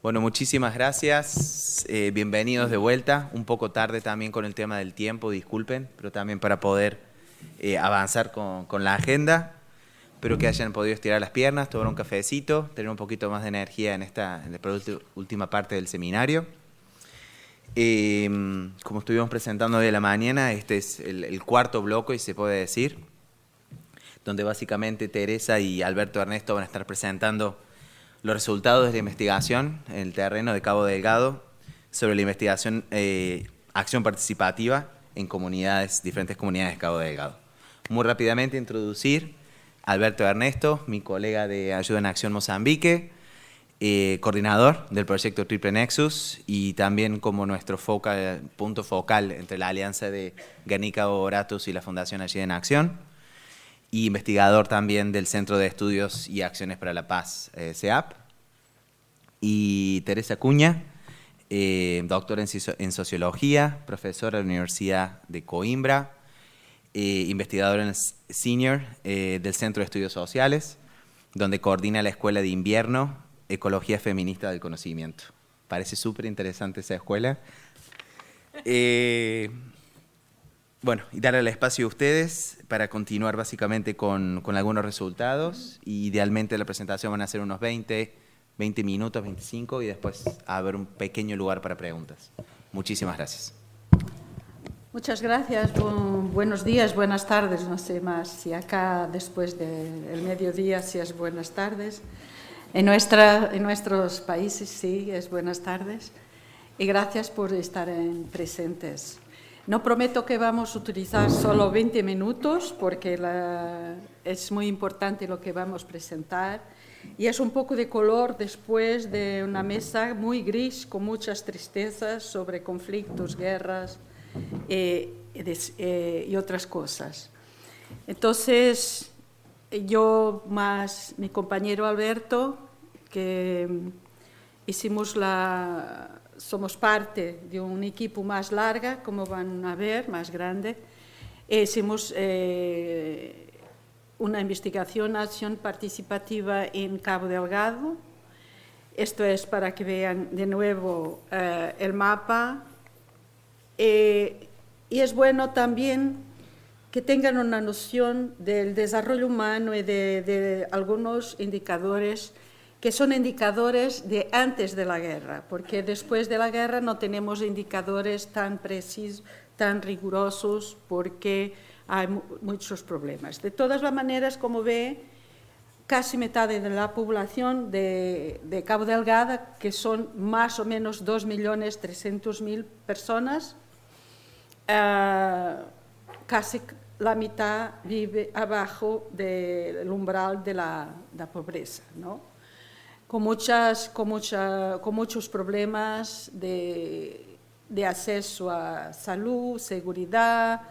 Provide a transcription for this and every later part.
Bueno, muchísimas gracias. Bienvenidos de vuelta. Un poco tarde también con el tema del tiempo, disculpen, pero también para poder avanzar con la agenda. Espero que hayan podido estirar las piernas, tomar un cafecito, tener un poquito más de energía en esta última parte del seminario. Como estuvimos presentando hoy a la mañana, este es el cuarto bloque, y se puede decir, donde básicamente Teresa y Alberto Ernesto van a estar presentando los resultados de la investigación en el terreno de Cabo Delgado sobre la investigación, acción participativa en diferentes comunidades de Cabo Delgado. Muy rápidamente introducir a Alberto Ernesto, mi colega de Ayuda en Acción Mozambique, coordinador del proyecto Triple Nexus y también como nuestro punto focal entre la alianza de Guernica Oratus y la Fundación Ayuda en Acción, y investigador también del Centro de Estudios y Acciones para la Paz, CEAP. Y Teresa Acuña, doctora en Sociología, profesora de la Universidad de Coimbra, investigadora senior del Centro de Estudios Sociales, donde coordina la Escuela de Invierno, Ecología Feminista del Conocimiento. Parece súper interesante esa escuela. Bueno, y darle el espacio a ustedes para continuar básicamente con algunos resultados. Y idealmente la presentación van a ser unos 20 minutos, 25, y después haber un pequeño lugar para preguntas. Muchísimas gracias. Muchas gracias. Buenos días, buenas tardes. No sé más si acá después del mediodía si es buenas tardes. En nuestros países sí es buenas tardes. Y gracias por estar presentes. No prometo que vamos a utilizar solo 20 minutos porque es muy importante lo que vamos a presentar y es un poco de color después de una mesa muy gris con muchas tristezas sobre conflictos, guerras y otras cosas. Entonces, yo más mi compañero Alberto, que somos parte de un equipo más larga, como van a ver, más grande. Hicimos una investigación, acción participativa en Cabo Delgado. Esto es para que vean de nuevo el mapa. Y es bueno también que tengan una noción del desarrollo humano y de algunos indicadores que son indicadores de antes de la guerra, porque después de la guerra no tenemos indicadores tan precisos, tan rigurosos, porque hay muchos problemas. De todas las maneras, como ve, casi mitad de la población de Cabo Delgado, que son más o menos 2.300.000 personas, casi la mitad vive abajo del umbral de la pobreza, ¿no? Con muchos problemas de acceso a salud, seguridad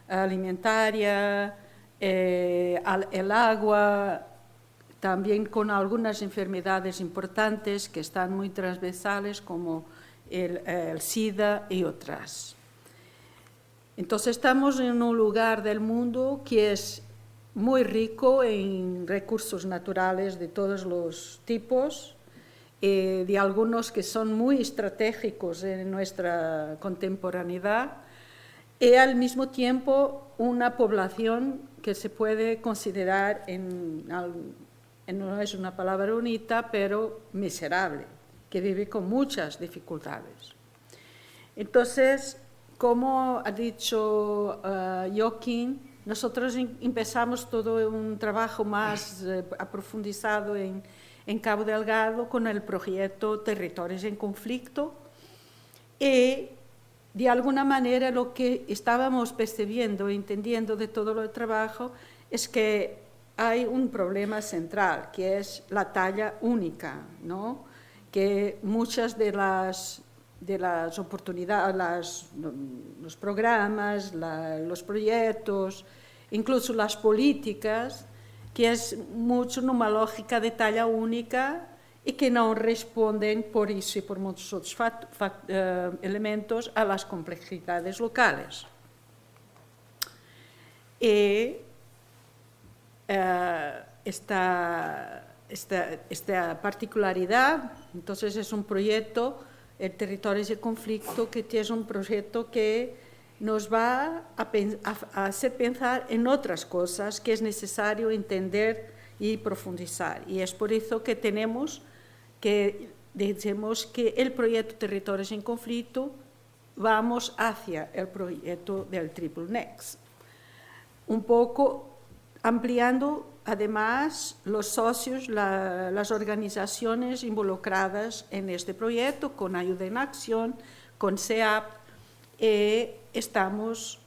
alimentaria, el agua, también con algunas enfermedades importantes que están muy transversales como el SIDA y otras. Entonces estamos en un lugar del mundo que es muy rico en recursos naturales de todos los tipos, de algunos que son muy estratégicos en nuestra contemporaneidad, y al mismo tiempo una población que se puede considerar, no es una palabra bonita, pero miserable, que vive con muchas dificultades. Entonces, como ha dicho Joaquín, nosotros empezamos todo un trabajo más aprofundizado en Cabo Delgado con el proyecto Territorios en Conflicto y de alguna manera lo que estábamos percibiendo e entendiendo de todo el trabajo es que hay un problema central, que es la talla única, ¿no? Que muchas de las oportunidades, los programas, los proyectos, incluso las políticas, que es mucho una lógica de talla única y que no responden por eso y por muchos otros elementos a las complejidades locales. esta particularidad. Entonces es un proyecto, el Territorios de Conflicto, que es un proyecto que nos va a hacer pensar en otras cosas que es necesario entender y profundizar. Y es por eso que decimos que el proyecto Territorios en Conflicto vamos hacia el proyecto del Triple Next. Un poco ampliando, además, los socios, las organizaciones involucradas en este proyecto, con Ayuda en Acción, con CEAP, estamos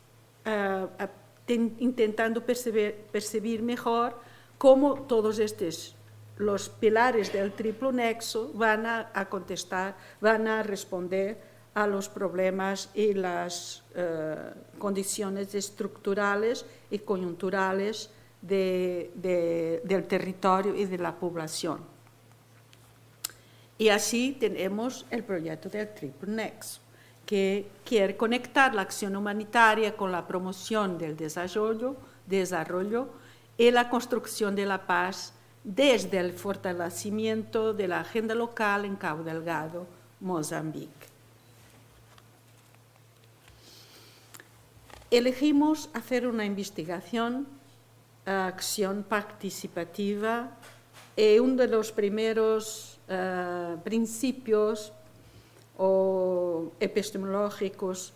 intentando percibir mejor cómo todos los pilares del triple nexo van a contestar, van a responder a los problemas y las condiciones estructurales y coyunturales del territorio y de la población. Y así tenemos el proyecto del triple nexo, que quiere conectar la acción humanitaria con la promoción del desarrollo y la construcción de la paz desde el fortalecimiento de la agenda local en Cabo Delgado, Mozambique. Elegimos hacer una investigación, acción participativa, y uno de los primeros principios o epistemológicos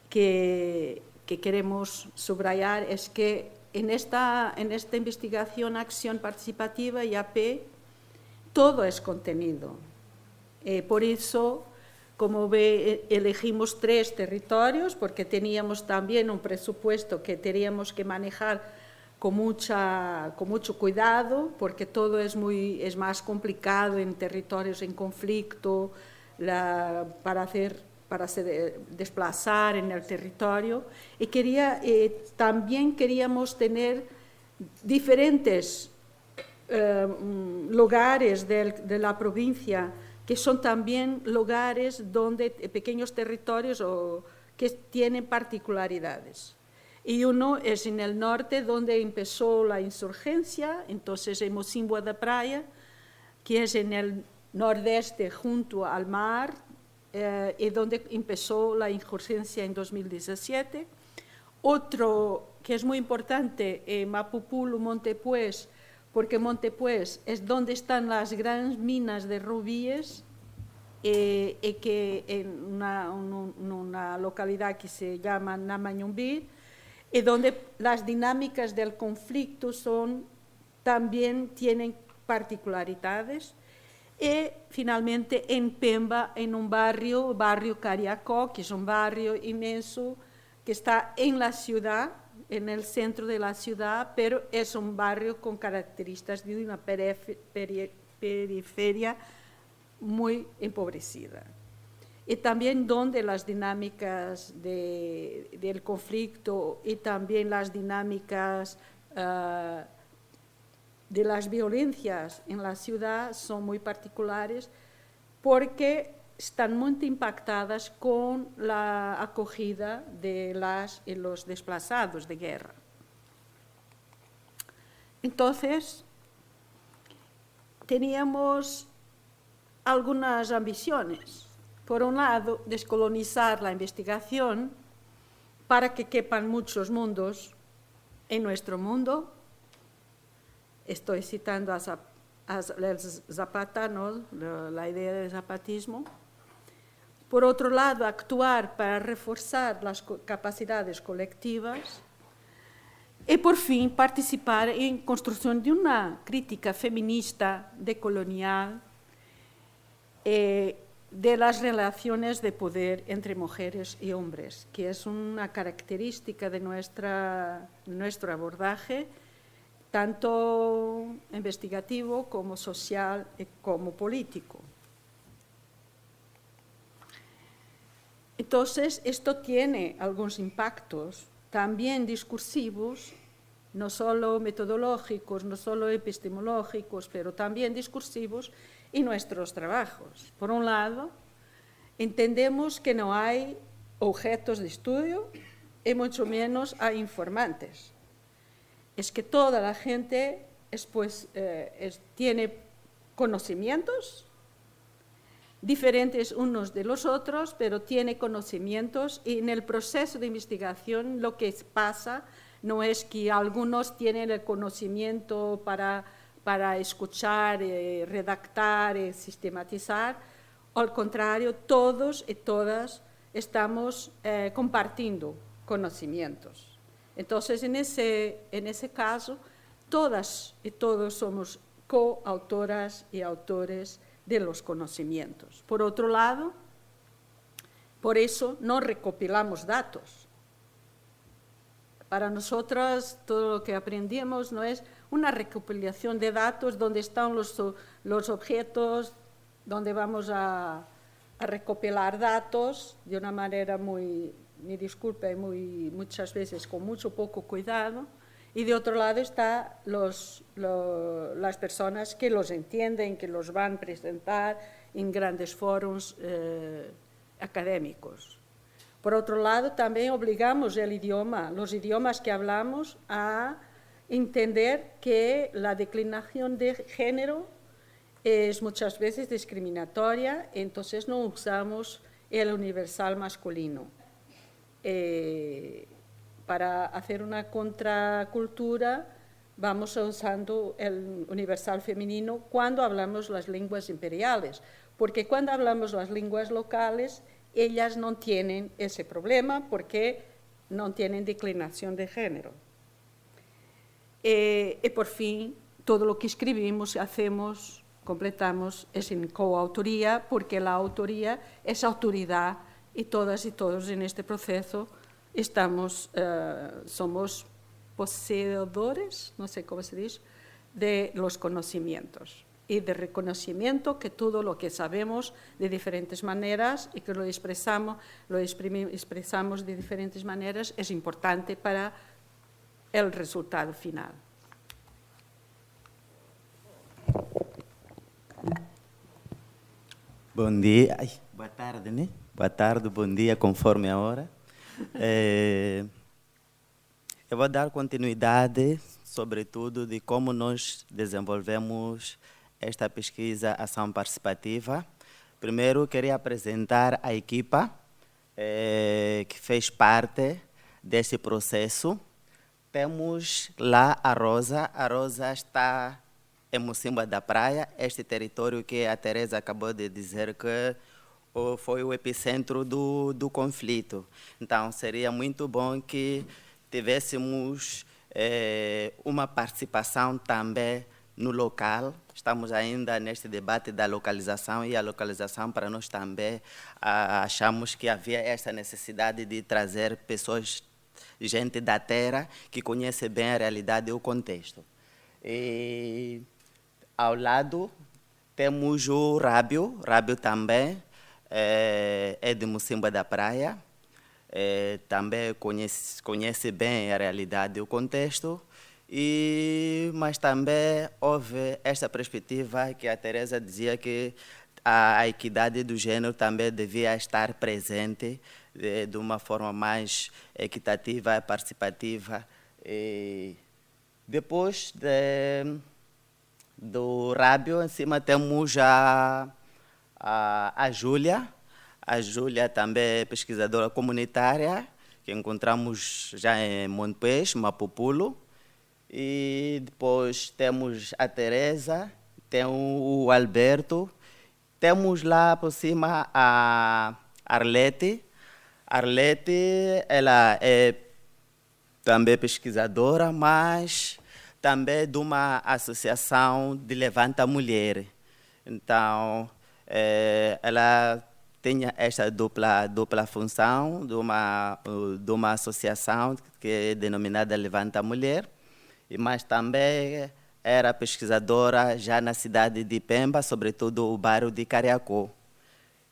que queremos subrayar es que en esta investigación, acción participativa, IAP, todo es contenido. Por eso, como ve, elegimos 3 territorios, porque teníamos también un presupuesto que teníamos que manejar con mucho cuidado, porque todo es más complicado en territorios en conflicto, para desplazar en el territorio, y también queríamos tener diferentes lugares de la provincia, que son también lugares donde pequeños territorios que tienen particularidades. Y uno es en el norte, donde empezó la insurgencia, entonces en Mocimboa da Praia, que es en el nordeste junto al mar, y donde empezó la insurgencia en 2017. Otro que es muy importante, Mapupulo, Montepuez, porque Montepuez es donde están las grandes minas de rubíes, y que en una localidad que se llama Namañumbí, y donde las dinámicas del conflicto también tienen particularidades. Y finalmente en Pemba, en un barrio Cariacó, que es un barrio inmenso que está en la ciudad, en el centro de la ciudad, pero es un barrio con características de una periferia muy empobrecida. Y también donde las dinámicas del conflicto y también las dinámicas de las violencias en la ciudad son muy particulares, porque están muy impactadas con la acogida de los desplazados de guerra. Entonces, teníamos algunas ambiciones. Por un lado, descolonizar la investigación para que quepan muchos mundos en nuestro mundo. Estoy citando a Zapata, ¿no? La idea del zapatismo. Por otro lado, actuar para reforzar las capacidades colectivas. Y por fin, participar en construcción de una crítica feminista, decolonial, de las relaciones de poder entre mujeres y hombres, que es una característica de nuestro abordaje, tanto investigativo como social y como político. Entonces, esto tiene algunos impactos también discursivos, no solo metodológicos, no solo epistemológicos, pero también discursivos en nuestros trabajos. Por un lado, entendemos que no hay objetos de estudio y mucho menos hay informantes. Es que toda la gente tiene conocimientos diferentes unos de los otros, pero tiene conocimientos, y en el proceso de investigación lo que pasa no es que algunos tienen el conocimiento para escuchar, redactar, sistematizar. Al contrario, todos y todas estamos compartiendo conocimientos. Entonces, en ese caso, todas y todos somos coautoras y autores de los conocimientos. Por otro lado, por eso no recopilamos datos. Para nosotros, todo lo que aprendimos no es una recopilación de datos donde están los objetos, donde vamos a recopilar datos de una manera muy, me disculpe, muchas veces con mucho poco cuidado. Y de otro lado están las personas que los entienden, que los van a presentar en grandes foros académicos. Por otro lado, también obligamos los idiomas que hablamos, a entender que la declinación de género es muchas veces discriminatoria, entonces no usamos el universal masculino. Para hacer una contracultura, vamos usando el universal femenino cuando hablamos las lenguas imperiales, porque cuando hablamos las lenguas locales, ellas no tienen ese problema porque no tienen declinación de género. Y por fin, todo lo que escribimos, hacemos, completamos, es en coautoría, porque la autoría es autoridad, y todas y todos en este proceso somos poseedores, no sé cómo se dice, de los conocimientos y de reconocimiento que todo lo que sabemos de diferentes maneras y que lo expresamos de diferentes maneras es importante para el resultado final. Bom dia, boa tarde, né? Boa tarde, bom dia, conforme a hora. Eu vou dar continuidade, sobretudo, de como nós desenvolvemos esta pesquisa Ação Participativa. Primeiro, queria apresentar a equipa que fez parte deste processo. Temos lá a Rosa está em Mocimboa da Praia, este território que a Teresa acabou de dizer que foi o epicentro do conflito. Então, seria muito bom que tivéssemos uma participação também no local. Estamos ainda neste debate da localização, e a localização para nós também achamos que havia esta necessidade de trazer pessoas, gente da terra, que conhece bem a realidade e o contexto. E ao lado temos o Rábio também, é de Mocimboa da Praia, também conhece bem a realidade e o contexto, mas também houve esta perspectiva que a Teresa dizia que a equidade do gênero também devia estar presente de uma forma mais equitativa e participativa. Depois do Rábio, em cima temos a Júlia. A Júlia também é pesquisadora comunitária, que encontramos já em Montpes, Mapupulo. E depois temos a Teresa, tem o Alberto, temos lá por cima a Arlete. Arlete, ela é também pesquisadora, mas também de uma associação de Levanta Mulher. Então, ela tem esta dupla função de uma associação que é denominada Levanta Mulher, mas também era pesquisadora já na cidade de Pemba, sobretudo o bairro de Cariacó.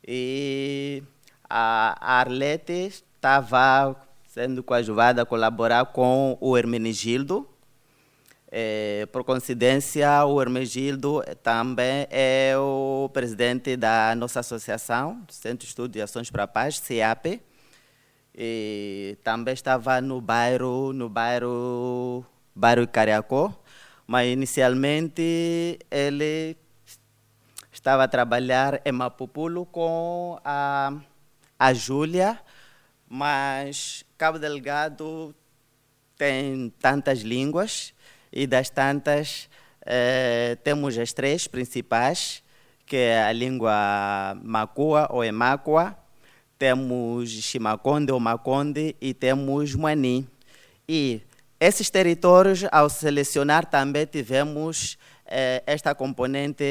E a Arlete estava sendo coadjuvada a colaborar com o Hermenegildo. Por coincidência, o Hermenegildo também é o presidente da nossa associação, Centro de Estudo e Ações para a Paz, CEAP. E também estava no bairro Cariacó, Mas inicialmente ele estava a trabalhar em Mapupulo com a Júlia, mas Cabo Delgado tem tantas línguas e das tantas temos as três principais, que é a língua Makua ou Emakua, temos Chimaconde ou Maconde e temos Muani. E esses territórios, ao selecionar, também tivemos esta componente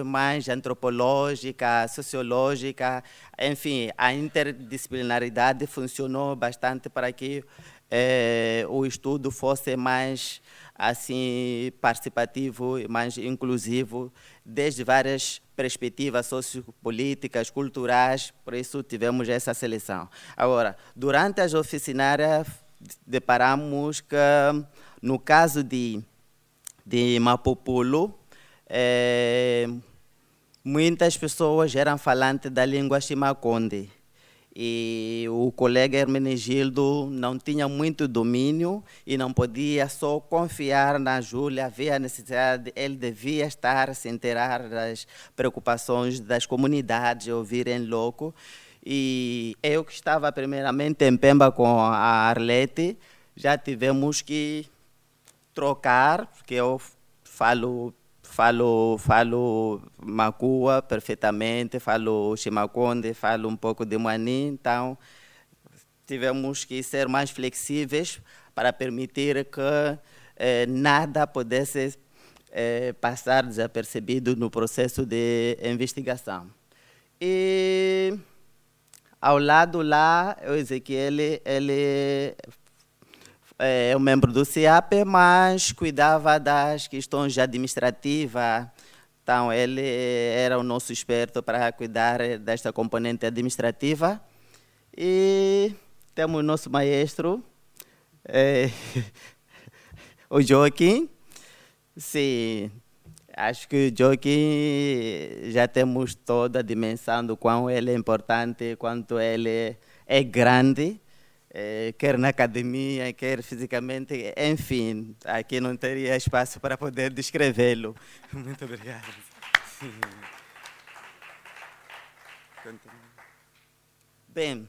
mais antropológica, sociológica, enfim, a interdisciplinaridade funcionou bastante para que o estudo fosse mais assim participativo e mais inclusivo, desde várias perspectivas sociopolíticas, culturais, por isso tivemos essa seleção. Agora, durante as oficinárias, deparamos que, no caso de Mapupulo, muitas pessoas eram falantes da língua Chimaconde. E o colega Hermenegildo não tinha muito domínio e não podia só confiar na Júlia, havia a necessidade, ele devia estar, se inteirar das preocupações das comunidades, ouvirem logo. E eu que estava primeiramente em Pemba com a Arlete, já tivemos que trocar, porque eu falo Makua perfeitamente, falo Chimaconde, falo um pouco de Muani, então tivemos que ser mais flexíveis para permitir que nada pudesse passar desapercebido no processo de investigação. E ao lado lá, o Ezequiel, ele é um membro do CIAP, mas cuidava das questões administrativas. Então, ele era o nosso experto para cuidar desta componente administrativa. E temos o nosso maestro, o Joaquim. Sim, acho que o Joaquim já temos toda a dimensão do quão ele é importante, quanto ele é grande. Quer na academia, quer fisicamente, enfim, aqui não teria espaço para poder descrevê-lo. Muito obrigado. Bem,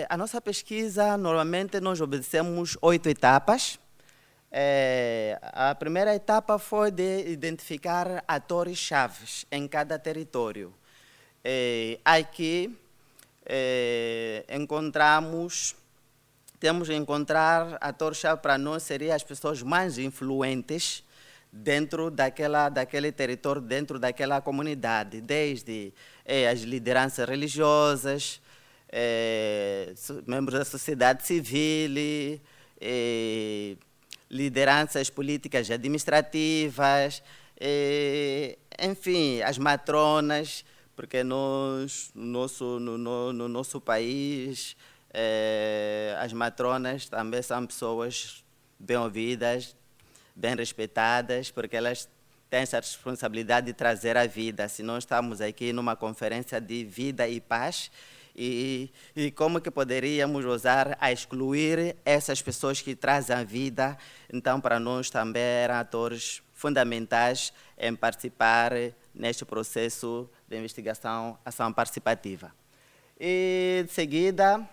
a nossa pesquisa, normalmente nós obedecemos 8 etapas. A primeira etapa foi de identificar atores-chave em cada território. Aqui temos que encontrar atores-chave para nós, seriam as pessoas mais influentes dentro daquele território, dentro daquela comunidade, desde as lideranças religiosas, membros da sociedade civil, lideranças políticas e administrativas, enfim, as matronas, porque nós, no nosso país, as matronas também são pessoas bem ouvidas, bem respeitadas, porque elas têm essa responsabilidade de trazer a vida. Se nós estamos aqui numa conferência de vida e paz, e como que poderíamos usar a excluir essas pessoas que trazem a vida? Então, para nós também eram atores fundamentais em participar neste processo de investigação, ação participativa. E, de seguida,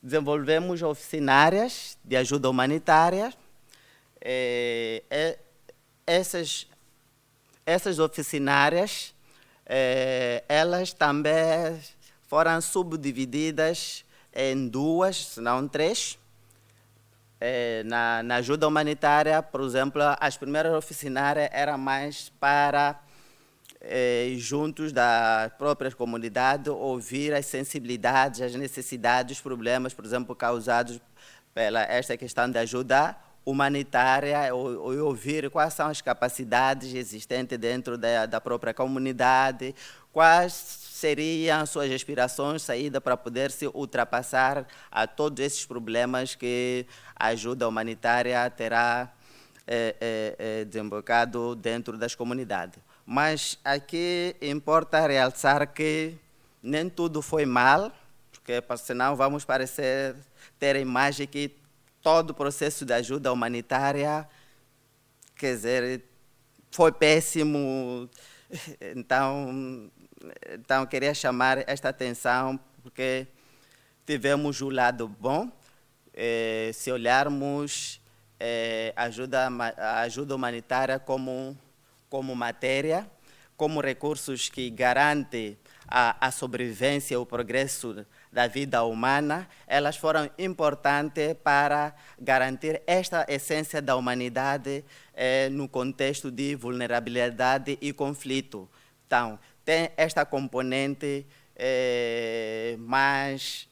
desenvolvemos oficinárias de ajuda humanitária. Essas oficinárias, elas também foram subdivididas em 2, se não 3. Na ajuda humanitária, por exemplo, as primeiras oficinárias eram mais para, juntos da própria comunidade, ouvir as sensibilidades, as necessidades, os problemas, por exemplo, causados pela esta questão de ajuda humanitária, ou ouvir quais são as capacidades existentes dentro da própria comunidade, quais seriam suas aspirações, saída para poder se ultrapassar a todos esses problemas que a ajuda humanitária terá desembocado dentro das comunidades. Mas aqui importa realçar que nem tudo foi mal, porque senão vamos ter a imagem que todo o processo de ajuda humanitária quer dizer, foi péssimo. Então queria chamar esta atenção, porque tivemos o lado bom. Se olharmos a ajuda humanitária como matéria, como recursos que garantem a sobrevivência e o progresso da vida humana, elas foram importantes para garantir esta essência da humanidade no contexto de vulnerabilidade e conflito. Então, tem esta componente mais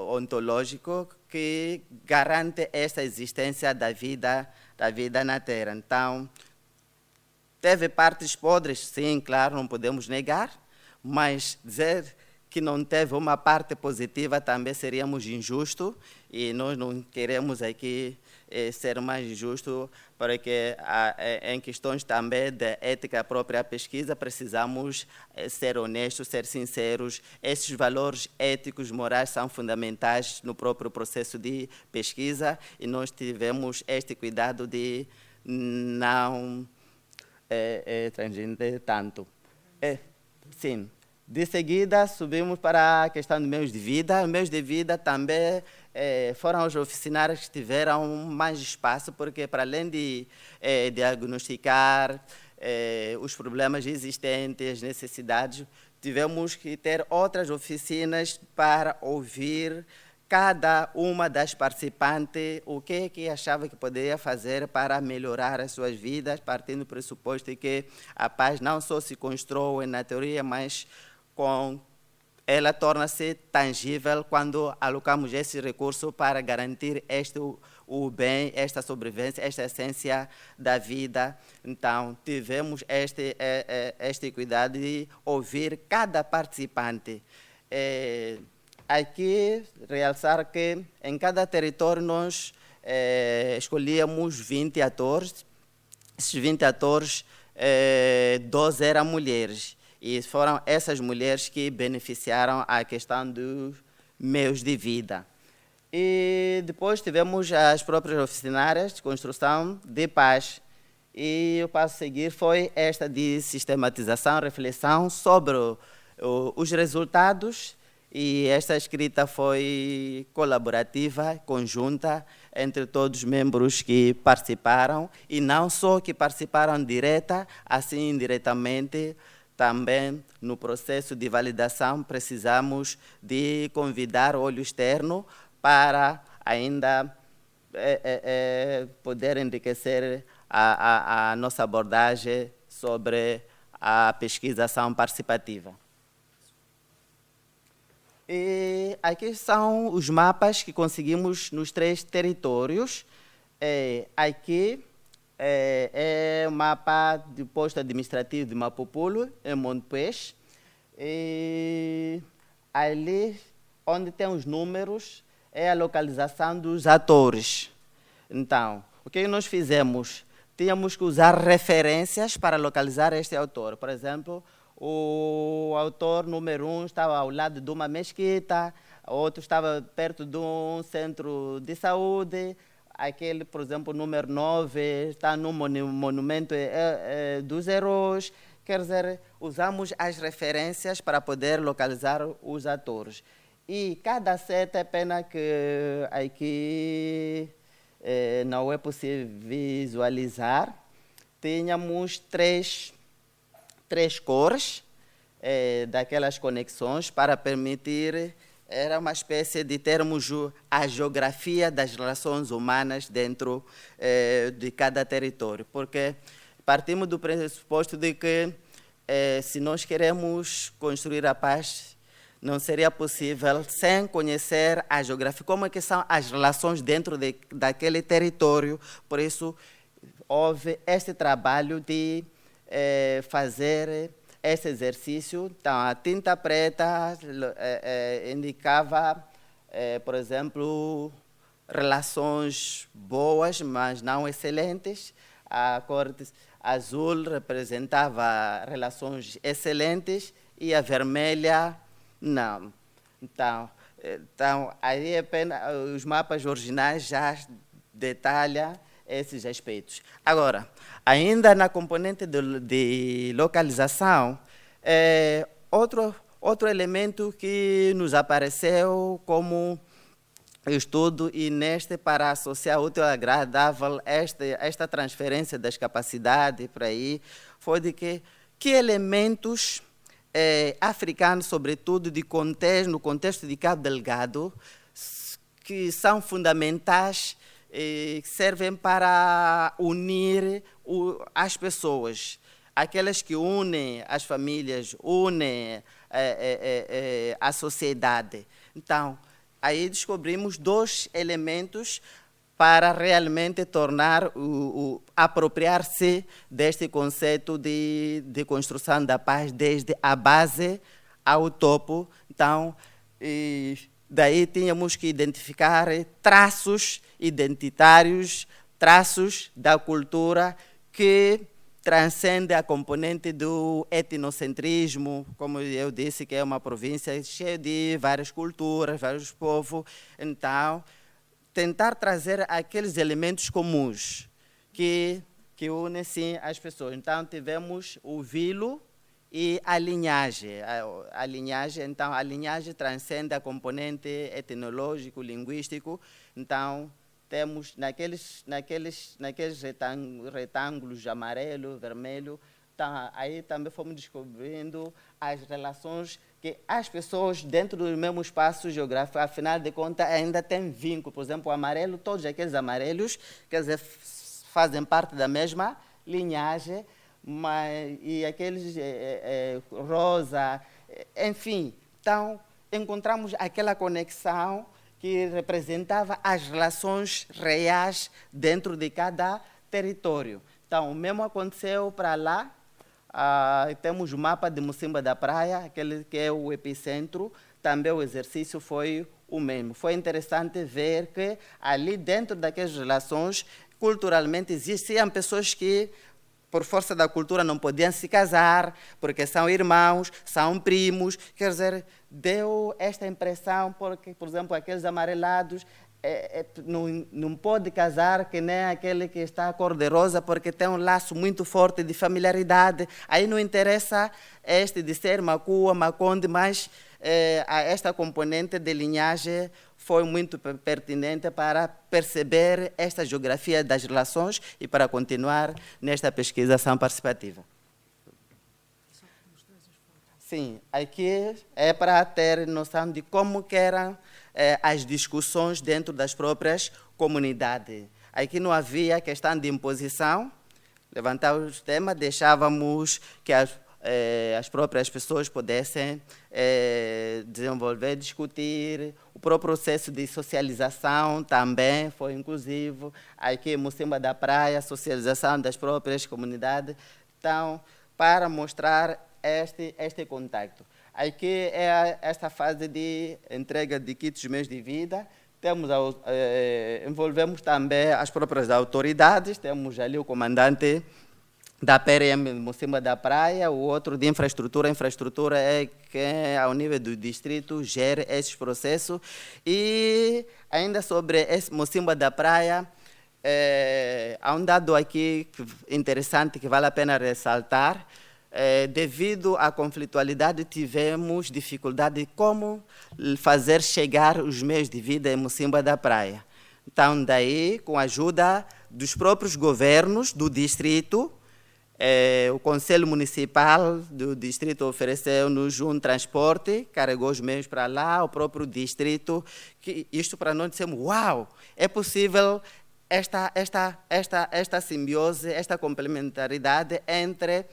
ontológico que garante esta existência da vida na Terra. Então, teve partes podres, sim, claro, não podemos negar, mas dizer que não teve uma parte positiva também seríamos injusto, e nós não queremos aqui ser mais injusto, porque em questões também de ética própria pesquisa precisamos ser honestos, ser sinceros. Esses valores éticos, morais são fundamentais no próprio processo de pesquisa, e nós tivemos este cuidado de não transgender tanto. Sim. De seguida, subimos para a questão dos meios de vida. Os meios de vida também foram os oficinários que tiveram mais espaço, porque para além de diagnosticar os problemas existentes, as necessidades, tivemos que ter outras oficinas para ouvir cada uma das participantes o que achava que poderia fazer para melhorar as suas vidas, partindo do pressuposto de que a paz não só se constrói na teoria, mas ela torna-se tangível quando alocamos esse recurso para garantir o bem, esta sobrevivência, esta essência da vida. Então, tivemos este cuidado de ouvir cada participante. Aqui, realçar que em cada território nós escolhíamos 20 atores. Esses 20 atores, 12 eram mulheres. E foram essas mulheres que beneficiaram a questão dos meios de vida. E depois tivemos as próprias oficinárias de construção de paz. E o passo a seguir foi esta de sistematização, reflexão sobre os resultados. E esta escrita foi colaborativa, conjunta, entre todos os membros que participaram. E não só que participaram direta, assim indiretamente. Também, no processo de validação, precisamos de convidar o olho externo para ainda poder enriquecer a nossa abordagem sobre a pesquisação participativa. E aqui são os mapas que conseguimos nos 3 territórios. Aqui é o mapa do posto administrativo de Mapupulo, em Montepuez. E ali, onde tem os números, é a localização dos atores. Então, o que nós fizemos? Tínhamos que usar referências para localizar este autor. Por exemplo, o autor número 1 estava ao lado de uma mesquita, outro estava perto de um centro de saúde. Aquele, por exemplo, número 9, está no monumento dos heróis. Quer dizer, usamos as referências para poder localizar os atores. E cada seta, é pena que aqui não é possível visualizar, tínhamos três cores daquelas conexões para permitir. Era uma espécie de termos a geografia das relações humanas dentro de cada território, porque partimos do pressuposto de que se nós queremos construir a paz, não seria possível sem conhecer a geografia, como é que são as relações dentro daquele território. Por isso, houve este trabalho de fazer esse exercício. Então, a tinta preta indicava, por exemplo, relações boas, mas não excelentes. A cor azul representava relações excelentes e a vermelha, não. Então aí os mapas originais já detalham esses aspectos. Agora, ainda na componente de localização, outro elemento que nos apareceu como estudo e neste para associar útil ao agradável esta transferência das capacidades para aí, foi de que elementos africanos, sobretudo no contexto de Cabo Delgado, que são fundamentais, servem para unir as pessoas, aquelas que unem as famílias, unem a sociedade. Então, aí descobrimos 2 elementos para realmente tornar, apropriar-se deste conceito de construção da paz desde a base ao topo. Então, daí tínhamos que identificar traços identitários, traços da cultura que transcende a componente do etnocentrismo, como eu disse, que é uma província cheia de várias culturas, vários povos. Então, tentar trazer aqueles elementos comuns que unem, sim, as pessoas. Então, tivemos o vilo e a linhagem. Então, a linhagem transcende a componente etnológico, linguístico. Então, temos naqueles retângulos amarelo, vermelho, tá, aí também fomos descobrindo as relações que as pessoas dentro do mesmo espaço geográfico, afinal de contas, ainda têm vínculo. Por exemplo, o amarelo, todos aqueles amarelos, quer dizer, fazem parte da mesma linhagem, e aqueles rosa, enfim. Então, encontramos aquela conexão que representava as relações reais dentro de cada território. Então, o mesmo aconteceu para lá. Temos o mapa de Mocimboa da Praia, aquele que é o epicentro. Também o exercício foi o mesmo. Foi interessante ver que ali dentro daquelas relações, culturalmente, existiam pessoas que, por força da cultura, não podiam se casar, porque são irmãos, são primos. Quer dizer, deu esta impressão, porque, por exemplo, aqueles amarelados não pode casar que nem aquele que está cor-de-rosa, porque tem um laço muito forte de familiaridade. Aí não interessa de ser Macua, Maconde, mas esta componente de linhagem foi muito pertinente para perceber esta geografia das relações e para continuar nesta pesquisação participativa. Sim, aqui é para ter noção de como que eram as discussões dentro das próprias comunidades. Aqui não havia questão de imposição, levantávamos o tema, deixávamos que as próprias pessoas pudessem desenvolver, discutir. O próprio processo de socialização também foi inclusivo. Aqui em Mocimboa da Praia, socialização das próprias comunidades. Então, para mostrar este contacto. Aqui é esta fase de entrega de kits meios de vida. Envolvemos também as próprias autoridades. Temos ali o comandante da PRM de Mocimboa da Praia, o outro de infraestrutura. A infraestrutura é quem, ao nível do distrito, gera esses processos. E ainda sobre esse Mocimboa da Praia, há um dado aqui interessante que vale a pena ressaltar. Devido à conflitualidade, tivemos dificuldade de como fazer chegar os meios de vida em Mocimboa da Praia. Então, daí, com a ajuda dos próprios governos do distrito, o Conselho Municipal do distrito ofereceu-nos um transporte, carregou os meios para lá, o próprio distrito, que isto para nós dissemos, uau, é possível esta simbiose, esta complementaridade entre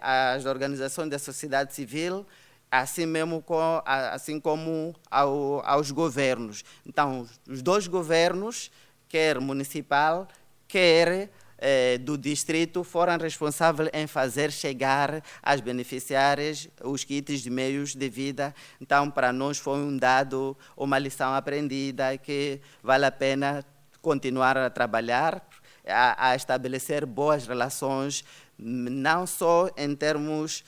as organizações da sociedade civil, assim como aos governos. Então, os 2 governos, quer municipal, quer do distrito, foram responsáveis em fazer chegar às beneficiárias os kits de meios de vida. Então, para nós foi um dado, uma lição aprendida que vale a pena continuar a trabalhar, a estabelecer boas relações, não só em termos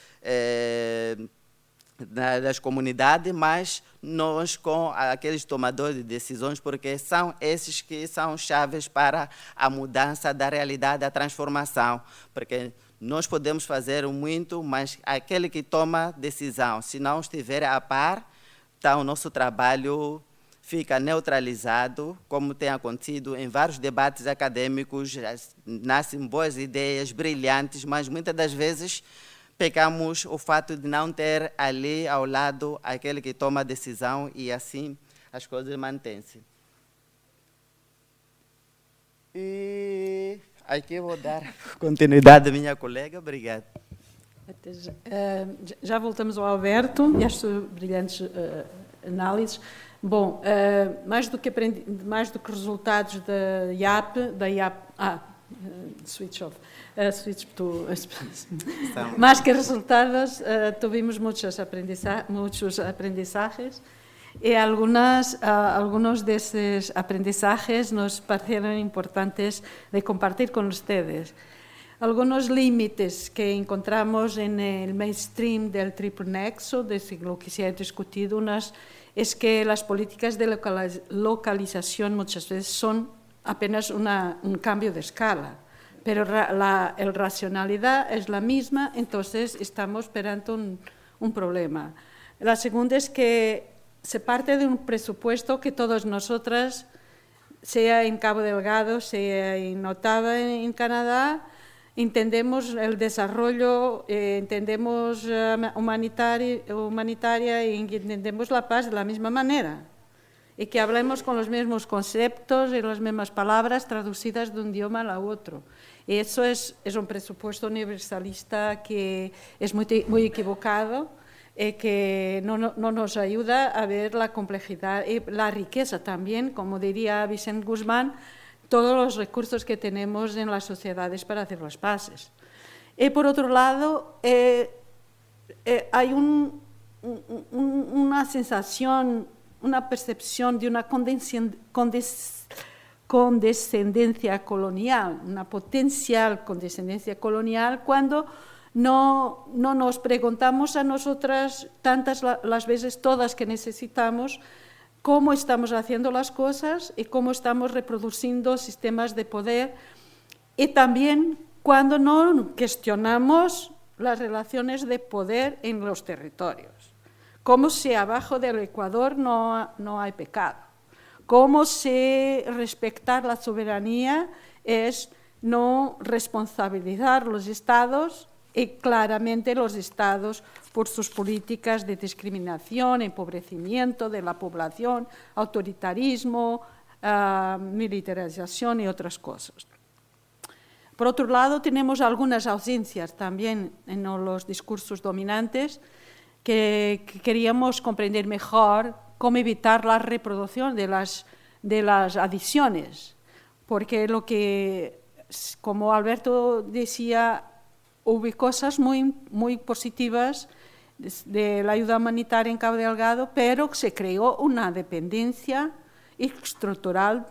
das comunidades, mas nós com aqueles tomadores de decisões, porque são esses que são chaves para a mudança da realidade, a transformação, porque nós podemos fazer muito, mas aquele que toma decisão, se não estiver a par, então o nosso trabalho fica neutralizado, como tem acontecido em vários debates acadêmicos, nascem boas ideias brilhantes, mas muitas das vezes pecamos o fato de não ter ali ao lado aquele que toma a decisão e assim as coisas mantêm-se. E aqui vou dar continuidade à minha colega. Obrigado. Já voltamos ao Alberto e às suas brilhantes análises. Bom, mais do que resultados da IAP, switch off. Más que resultados, tuvimos muchos aprendizajes y algunos de esos aprendizajes nos parecieron importantes de compartir con ustedes. Algunos límites que encontramos en el mainstream del triple nexo, de lo que se ha discutido, es que las políticas de localización muchas veces son apenas un cambio de escala. Pero la racionalidad es la misma, entonces estamos perante un problema. La segunda es que se parte de un presupuesto que todos nosotras, sea en Cabo Delgado, sea en Ottawa, en Canadá, entendemos el desarrollo, entendemos humanitaria y entendemos la paz de la misma manera. Y que hablemos con los mismos conceptos y las mismas palabras traducidas de un idioma a otro. Y eso es un presupuesto universalista que es muy equivocado y que no nos ayuda a ver la complejidad y la riqueza también, como diría Vicente Guzmán, todos los recursos que tenemos en las sociedades para hacer las paces. Y por otro lado, hay una sensación, una percepción de una condescendencia colonial, una potencial condescendencia colonial, cuando no nos preguntamos a nosotras tantas las veces, todas que necesitamos, cómo estamos haciendo las cosas y cómo estamos reproduciendo sistemas de poder, y también cuando no cuestionamos las relaciones de poder en los territorios, como si abajo del Ecuador no hay pecado, como si respetar la soberanía es no responsabilizar los estados, y claramente los estados por sus políticas de discriminación, empobrecimiento de la población, autoritarismo, militarización y otras cosas. Por otro lado, tenemos algunas ausencias también en los discursos dominantes que queríamos comprender mejor cómo evitar la reproducción de las adiciones, porque como Alberto decía, hubo cosas muy positivas de la ayuda humanitaria en Cabo Delgado, pero se creó una dependencia estructural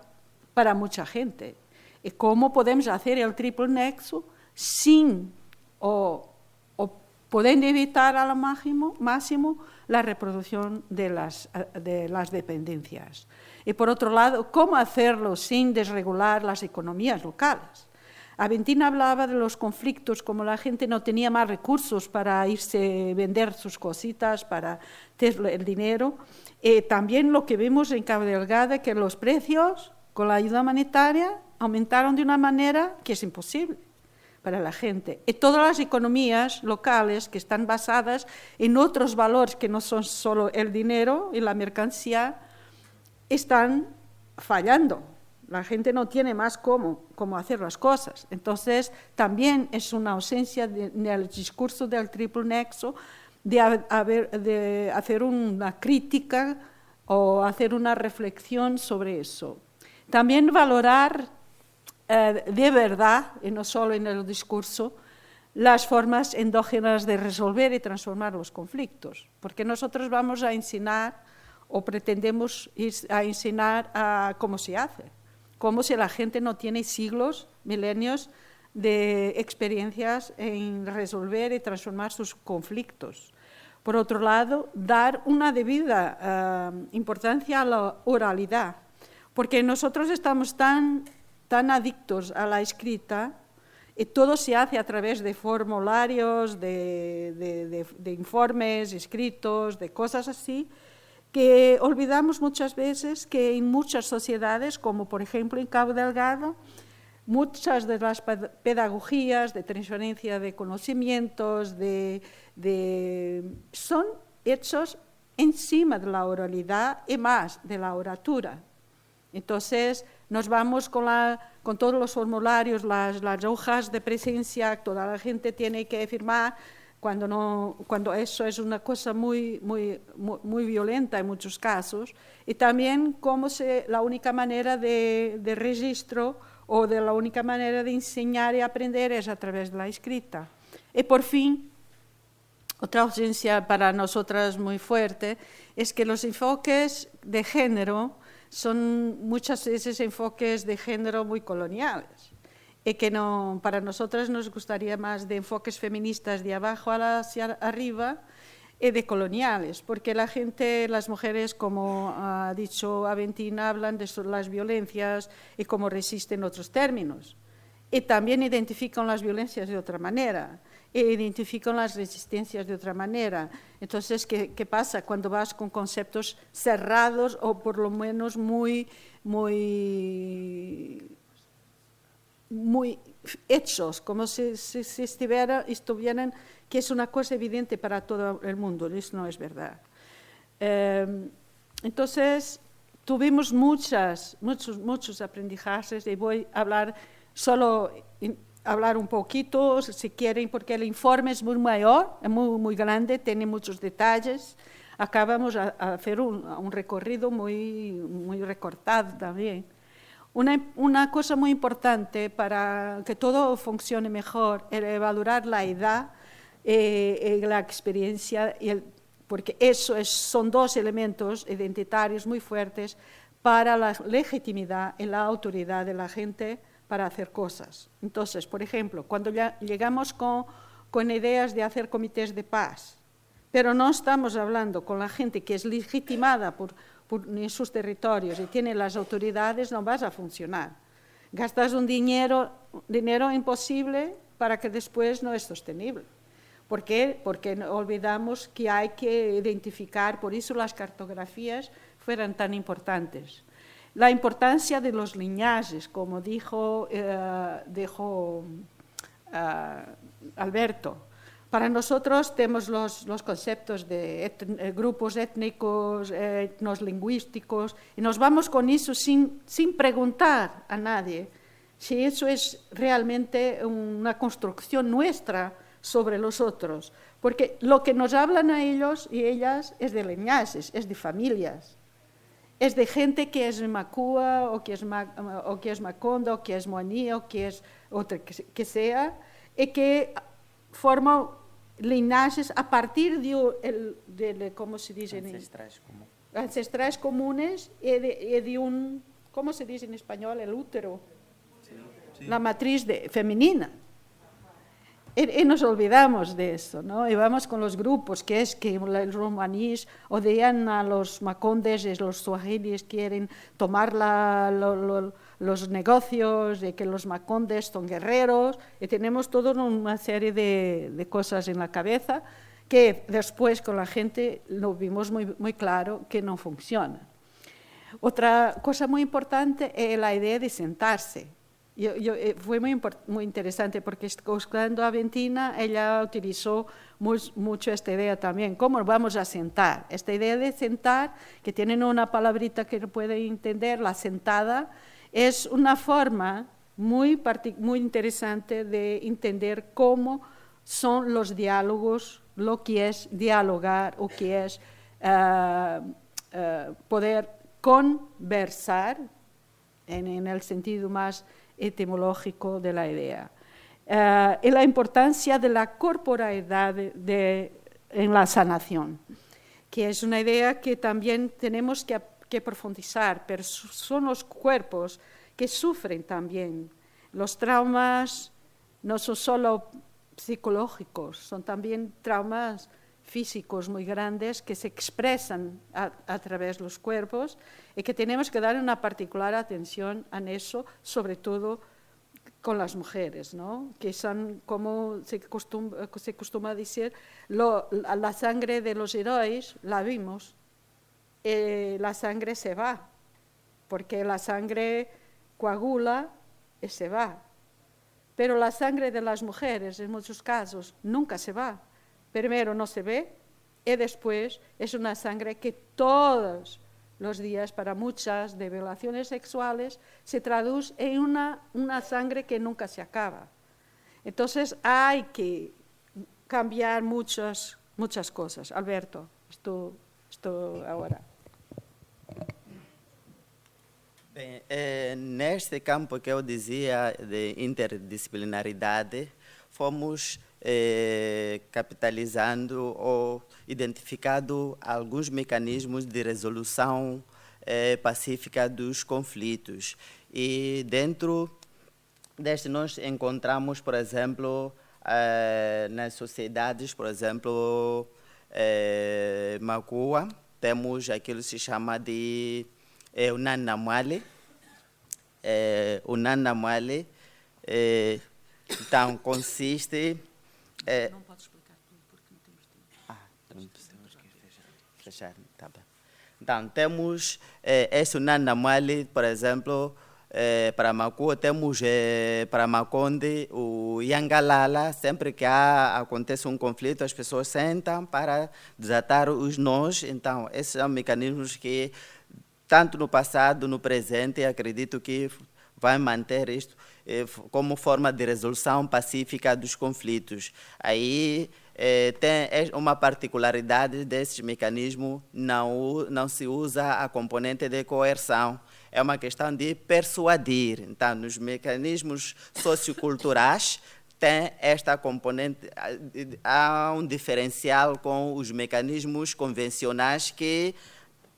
para mucha gente. ¿Y cómo podemos hacer el triple nexo sin o pudiendo evitar al máximo la reproducción de las dependencias? Y por otro lado, ¿cómo hacerlo sin desregular las economías locales? Aventina hablaba de los conflictos, como la gente no tenía más recursos para irse a vender sus cositas, para tener el dinero. También lo que vimos en Cabo Delgado, que los precios con la ayuda humanitaria aumentaron de una manera que es imposible para la gente. Y todas las economías locales que están basadas en otros valores que no son solo el dinero y la mercancía, están fallando. La gente no tiene más cómo hacer las cosas. Entonces, también es una ausencia en el discurso del triple nexo de hacer una crítica o hacer una reflexión sobre eso. También valorar de verdad, y no solo en el discurso, las formas endógenas de resolver y transformar los conflictos. Porque nosotros vamos a enseñar o pretendemos enseñar cómo se hace. Como si la gente no tiene siglos, milenios de experiencias en resolver y transformar sus conflictos. Por otro lado, dar una debida importancia a la oralidad, porque nosotros estamos tan adictos a la escrita y todo se hace a través de formularios, de informes escritos, de cosas así, que olvidamos muchas veces que en muchas sociedades, como por ejemplo en Cabo Delgado, muchas de las pedagogías de transferencia de conocimientos son hechos encima de la oralidad y más de la oratura. Entonces, nos vamos con todos los formularios, las hojas de presencia, toda la gente tiene que firmar, cuando eso es una cosa muy violenta en muchos casos, y también como la única manera de registro o de la única manera de enseñar y aprender es a través de la escrita. Y por fin, otra ausencia para nosotras muy fuerte es que los enfoques de género son muchas veces enfoques de género muy coloniales y que para nosotras nos gustaría más de enfoques feministas de abajo hacia arriba y de coloniales, porque las mujeres, como ha dicho Aventina, hablan de las violencias y cómo resisten otros términos. Y también identifican las violencias de otra manera, e identifican las resistencias de otra manera. Entonces, ¿qué pasa cuando vas con conceptos cerrados o por lo menos muy hechos, como si estuvieran, que es una cosa evidente para todo el mundo? Eso no es verdad. Entonces, tuvimos muchos aprendizajes y voy a hablar un poquito, si quieren, porque el informe es muy mayor, es muy grande, tiene muchos detalles. Acabamos a hacer un recorrido muy recortado también. Una cosa muy importante para que todo funcione mejor es valorar la edad, la experiencia, porque son dos elementos identitarios muy fuertes para la legitimidad y la autoridad de la gente para hacer cosas. Entonces, por ejemplo, cuando llegamos con ideas de hacer comités de paz, pero no estamos hablando con la gente que es legitimada en sus territorios y tiene las autoridades, no vas a funcionar. Gastas un dinero imposible para que después no es sostenible. ¿Por qué? Porque olvidamos que hay que identificar, por eso las cartografías fueran tan importantes. La importancia de los linajes, como dijo Alberto. Para nosotros tenemos los conceptos de grupos étnicos, etnoslingüísticos, y nos vamos con eso sin preguntar a nadie si eso es realmente una construcción nuestra sobre los otros. Porque lo que nos hablan a ellos y ellas es de linajes, es de familias. Es de gente que es Macúa, o que es Maconda, o que es Moaní, o que es otra que sea, y que forma linajes a partir de ¿cómo se dice? Ancestrais comunes y de un, ¿cómo se dice en español? El útero, sí. La matriz femenina. Y nos olvidamos de eso, ¿no? Y vamos con los grupos, que es que los romaníes odian a los macondes y los suahilis quieren tomar los negocios, y que los macondes son guerreros, y tenemos toda una serie de cosas en la cabeza que después con la gente lo vimos muy claro que no funciona. Otra cosa muy importante es la idea de sentarse. Fue muy interesante porque escuchando a Aventina, ella utilizó mucho esta idea también. ¿Cómo vamos a sentar? Esta idea de sentar, que tienen una palabrita que pueden entender, la sentada, es una forma muy interesante de entender cómo son los diálogos, lo que es dialogar o que es poder conversar en el sentido más etimológico de la idea. Y la importancia de la corporalidad en la sanación, que es una idea que también tenemos que profundizar, pero son los cuerpos que sufren también. Los traumas no son solo psicológicos, son también traumas físicos muy grandes que se expresan a través de los cuerpos y que tenemos que dar una particular atención a eso, sobre todo con las mujeres, ¿no? Que son, como se costuma decir, la sangre de los héroes la vimos, la sangre se va, porque la sangre coagula y se va. Pero la sangre de las mujeres, en muchos casos, nunca se va. Primero no se ve y después es una sangre que todos los días, para muchas de violaciones sexuales, se traduce en una sangre que nunca se acaba. Entonces hay que cambiar muchas cosas. Alberto, esto ahora. Bem, neste campo que eu dizia de interdisciplinaridade, fomos capitalizando ou identificando alguns mecanismos de resolução pacífica dos conflitos. E dentro deste nós encontramos, por exemplo, nas sociedades, por exemplo, Makua, temos aquilo que se chama de Unanamwali. Unanamwali, então, consiste... não pode explicar tudo porque não temos tempo. Não temos que fechar, tá bem. Então, temos esse Unanamwali, por exemplo, para Makua, temos para Makonde o Yangalala. Sempre que acontece um conflito, as pessoas sentam para desatar os nós. Então, esses são mecanismos que, tanto no passado, no presente, acredito que vai manter isto como forma de resolução pacífica dos conflitos. Aí tem uma particularidade desses mecanismos, não se usa a componente de coerção, é uma questão de persuadir. Então, nos mecanismos socioculturais, tem esta componente, há um diferencial com os mecanismos convencionais que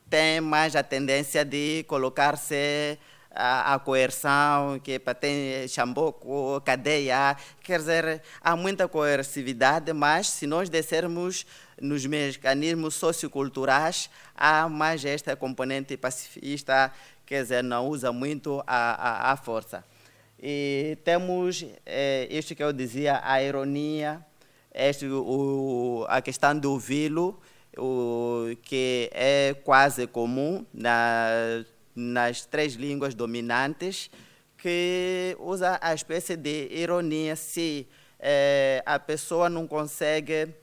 tem mais a tendência de colocar-se a coerção, que tem chamboco, cadeia, quer dizer, há muita coercividade, mas se nós descermos nos mecanismos socioculturais, há mais esta componente pacifista, quer dizer, não usa muito a força. E temos isto que eu dizia, a ironia, a questão do vilo, que é quase comum nas três línguas dominantes, que usa a espécie de ironia. Se a pessoa não consegue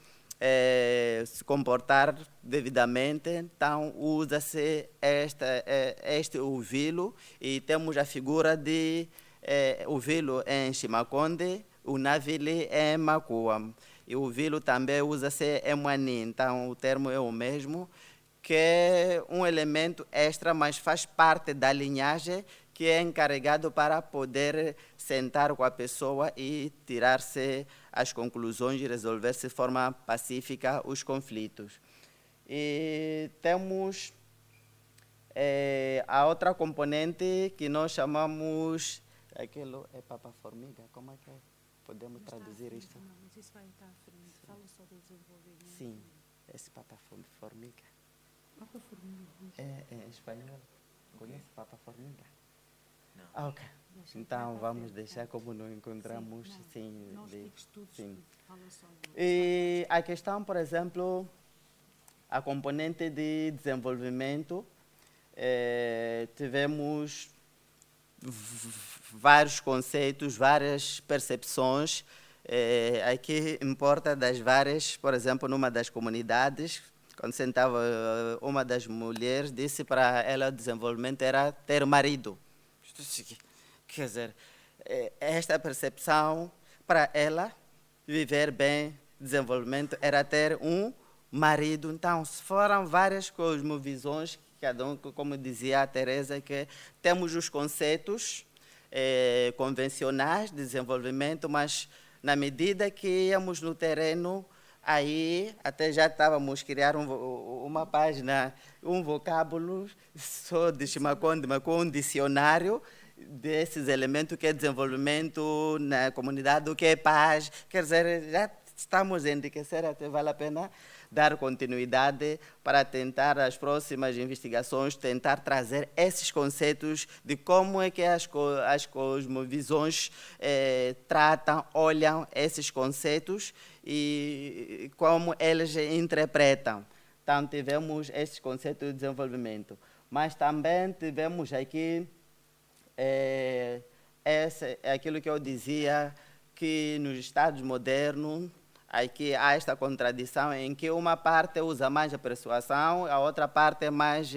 se comportar devidamente, então usa-se este uvilo, e temos a figura de uvilo em Chimaconde, o navili em Makua. E o vilo também usa-se em Mwani, então o termo é o mesmo, que é um elemento extra, mas faz parte da linhagem, que é encarregado para poder sentar com a pessoa e tirar-se as conclusões e resolver-se de forma pacífica os conflitos. E temos a outra componente que nós chamamos, aquilo é papa-formiga, como é que é? Podemos traduzir isto? Não, mas isso vai estar à frente. Fala só do desenvolvimento. Sim, esse papa-formiga. Papa-formiga. Em espanhol. Conhece papa-formiga? Não. Ok. Então vamos deixar como não encontramos. Sim, não expliques tudo. Sim. Fala só do... E a questão, por exemplo, a componente de desenvolvimento, tivemos vários conceitos, várias percepções. Aqui importa das várias, por exemplo, numa das comunidades, quando sentava uma das mulheres, disse para ela o desenvolvimento era ter marido. Quer dizer, esta percepção, para ela, viver bem, desenvolvimento, era ter um marido. Então, foram várias cosmovisões, cada um, como dizia a Teresa, que temos os conceitos convencionais de desenvolvimento, mas na medida que íamos no terreno, aí até já estávamos a criar uma página, um vocábulo só de Chimaconde, com um dicionário desses elementos que é desenvolvimento na comunidade, o que é paz. Quer dizer, já estamos a enriquecer, até vale a pena dar continuidade para tentar, as próximas investigações, tentar trazer esses conceitos de como é que as cosmovisões tratam, olham esses conceitos e como eles interpretam. Então, tivemos esses conceitos de desenvolvimento. Mas também tivemos aqui aquilo que eu dizia, que nos Estados modernos aqui há esta contradição em que uma parte usa mais a persuasão, a outra parte é mais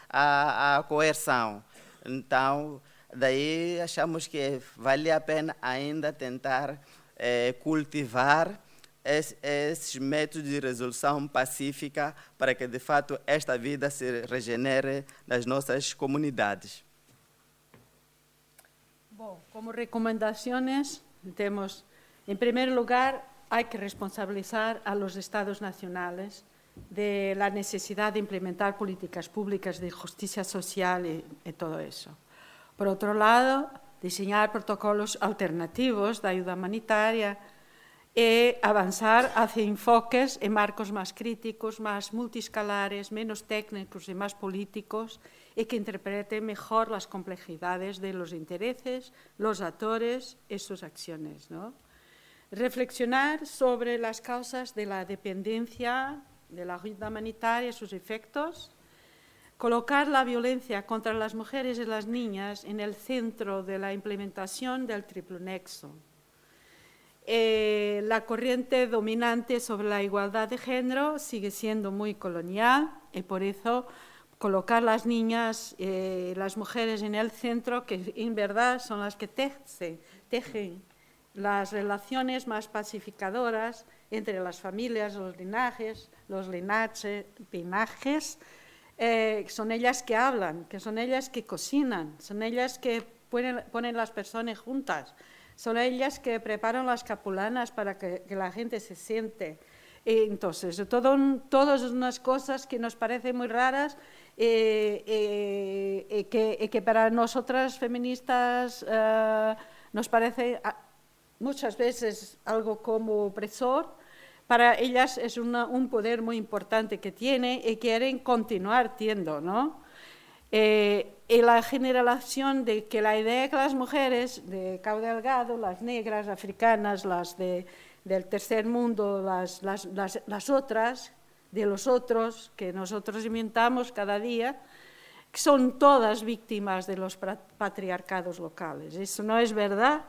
a coerção. Então, daí achamos que valia a pena ainda tentar cultivar esses métodos de resolução pacífica para que, de fato, esta vida se regenere nas nossas comunidades. Bom, como recomendaciones, tenemos, en primer lugar, hay que responsabilizar a los Estados nacionales de la necesidad de implementar políticas públicas de justicia social y todo eso. Por otro lado, diseñar protocolos alternativos de ayuda humanitaria y avanzar hacia enfoques en marcos más críticos, más multiscalares, menos técnicos y más políticos, y que interpreten mejor las complejidades de los intereses, los actores y sus acciones, ¿no? Reflexionar sobre las causas de la dependencia de la ayuda humanitaria y sus efectos, colocar la violencia contra las mujeres y las niñas en el centro de la implementación del triple nexo. La corriente dominante sobre la igualdad de género sigue siendo muy colonial y por eso colocar las niñas y las mujeres en el centro, que en verdad son las que tejen las relaciones más pacificadoras entre las familias, los linajes, son ellas que hablan, que son ellas que cocinan, son ellas que ponen las personas juntas, son ellas que preparan las capulanas para que la gente se siente. Entonces, todas unas cosas que nos parecen muy raras que para nosotras feministas nos parece muchas veces algo como opresor, para ellas es un poder muy importante que tiene y quieren continuar teniendo, ¿no? Y la generación de que la idea de que las mujeres de Cabo Delgado, las negras, africanas, las del tercer mundo, las otras, de los otros, que nosotros inventamos cada día, son todas víctimas de los patriarcados locales. Eso no es verdad.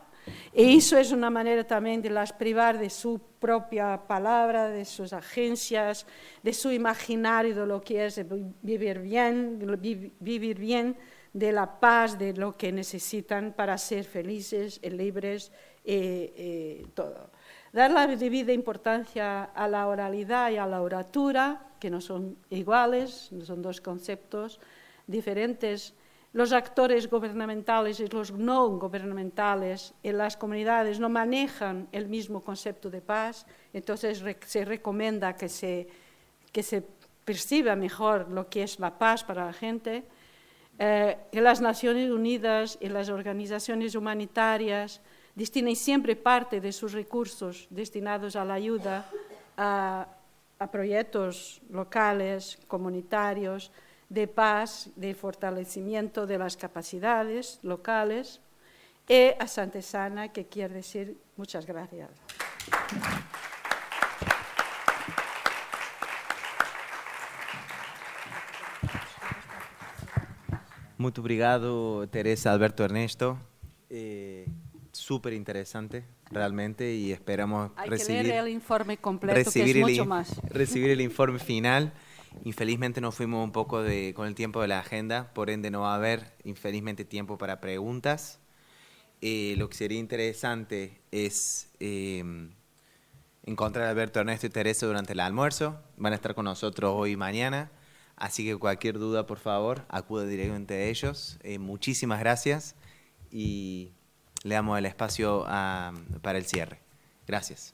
Y eso es una manera también de las privar de su propia palabra, de sus agencias, de su imaginario de lo que es vivir bien, de la paz, de lo que necesitan para ser felices y libres y todo. Dar la debida importancia a la oralidad y a la oratura, que no son iguales, son dos conceptos diferentes. Los actores gubernamentales y los no gubernamentales en las comunidades no manejan el mismo concepto de paz, entonces se recomienda que se perciba mejor lo que es la paz para la gente. Que las Naciones Unidas y las organizaciones humanitarias destinen siempre parte de sus recursos destinados a la ayuda a proyectos locales, comunitarios, de paz, de fortalecimiento de las capacidades locales, y a Santesana, que quiere decir muchas gracias. Muito obrigado, Teresa, Alberto, Ernesto. Súper interesante, realmente, y esperamos recibir que leer el informe completo, que es mucho más. Recibir el informe final. Infelizmente nos fuimos un poco con el tiempo de la agenda, por ende no va a haber, infelizmente, tiempo para preguntas. Lo que sería interesante es encontrar a Alberto, Ernesto y Teresa durante el almuerzo. Van a estar con nosotros hoy y mañana, así que cualquier duda, por favor, acude directamente a ellos. Muchísimas gracias y le damos el espacio para el cierre. Gracias.